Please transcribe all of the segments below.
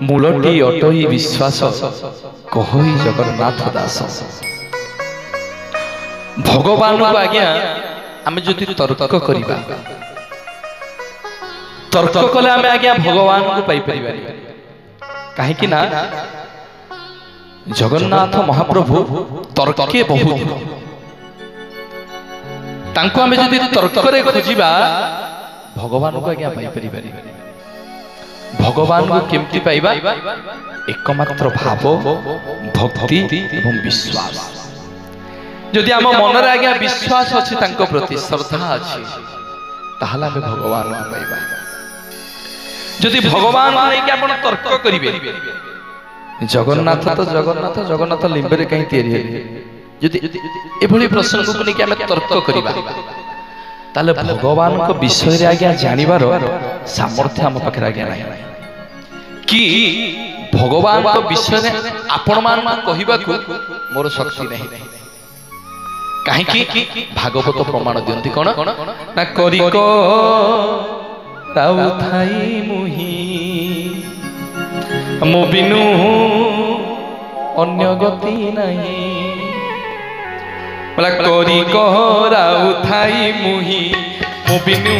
मूलटी अटही विश्वास कहि जगन्नाथ दास। भगवान को आज्ञा आमे जदि तर्क करिबा तर्क कले आमे आज्ञा भगवान को पाई परिबानी काहे कि ना जगन्नाथ महाप्रभु तर्के बहुत तांको आमे जदि तर्क रे खोजिबा भगवान को आज्ञा पाई परिबानी। भगवान को केमती पाइबा एकमात्र भाव भक्ति एवं विश्वास। जदि आम मन रे आज्ञा विश्वास अछि तांको प्रति श्रद्धा अछि ताहला आमे भगवान को पाइबा। जदि भगवान नै कि आपण तर्क करिवे जगन्नाथ तो जगन्नाथ जगन्नाथ लिंबरे कहीं तैयारी हे जदि एभली प्रसंग को नै कि आमे तर्क करिबा ताले भगवान को विषय रे आज्ञा जानिबार सामर्थ्य हम पाखे आज्ञा नहीं कि भगवान को विषय रे आपण मान कहिबा को मोर शक्ति नहीं काहे कि भागवत प्रमाण दियंती कोन ना करी को राउ थाई मुही मो बिनु अन्य गति नहीं बोला करी को राउ थाई मुही मो बिनु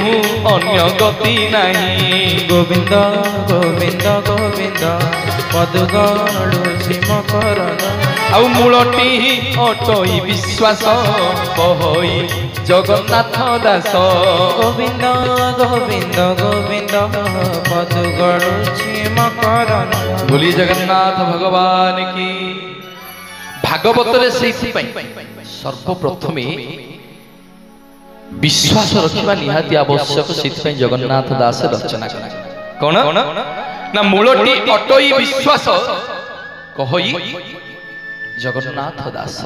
अन्य गति नहीं। गोविंद गोविंद गोविंद पदुगणुषि मकरन आउ मूलटी अटई विश्वास कहि जगन्नाथ दास। गोविंद गोविंद गोविंद पदुगणुषि मकरन बोली जगन्नाथ भगवान की। भागवत रे सेहि सर्वप्रथमे विश्वास रखिबा निहाती आवश्यक से जगन्नाथ दास रचना कौन ना मूलटी अटई विश्वास कहि जगन्नाथ दास।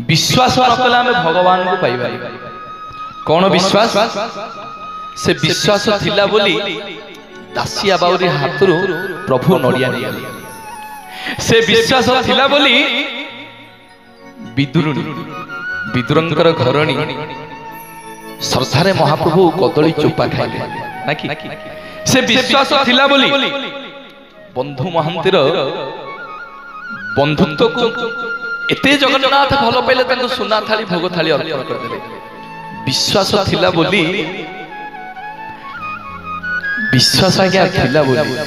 विश्वास न कला में भगवान को पाइबा कौन विश्वास से विश्वास थिला बोली दासिया बाउरी हाथरू प्रभु नड़िया नियले से विश्वास थिला बोली विदुरुणी विदुरंकर घरणी श्रद्धारे महाप्रभु कदली चोपा खाइले ना कि से विश्वास थिला बोली बंधु महांतिर बंधुत्व को एते जगन्नाथ भल पाइले तांको सुना थाली भोग थाली अर्पण कर देले। विश्वास थिला बोली विश्वास आज्ञा थिला बोली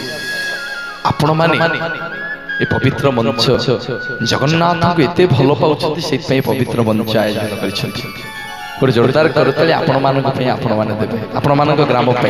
आपण माने ए पवित्र मंच जगन्नाथ को एते भल पाउछथि से पई पवित्र मंच आयोजन करिसथि। जोरदार करताली आपण मानक पे आपण माने देबे आपण मानक ग्राम पे।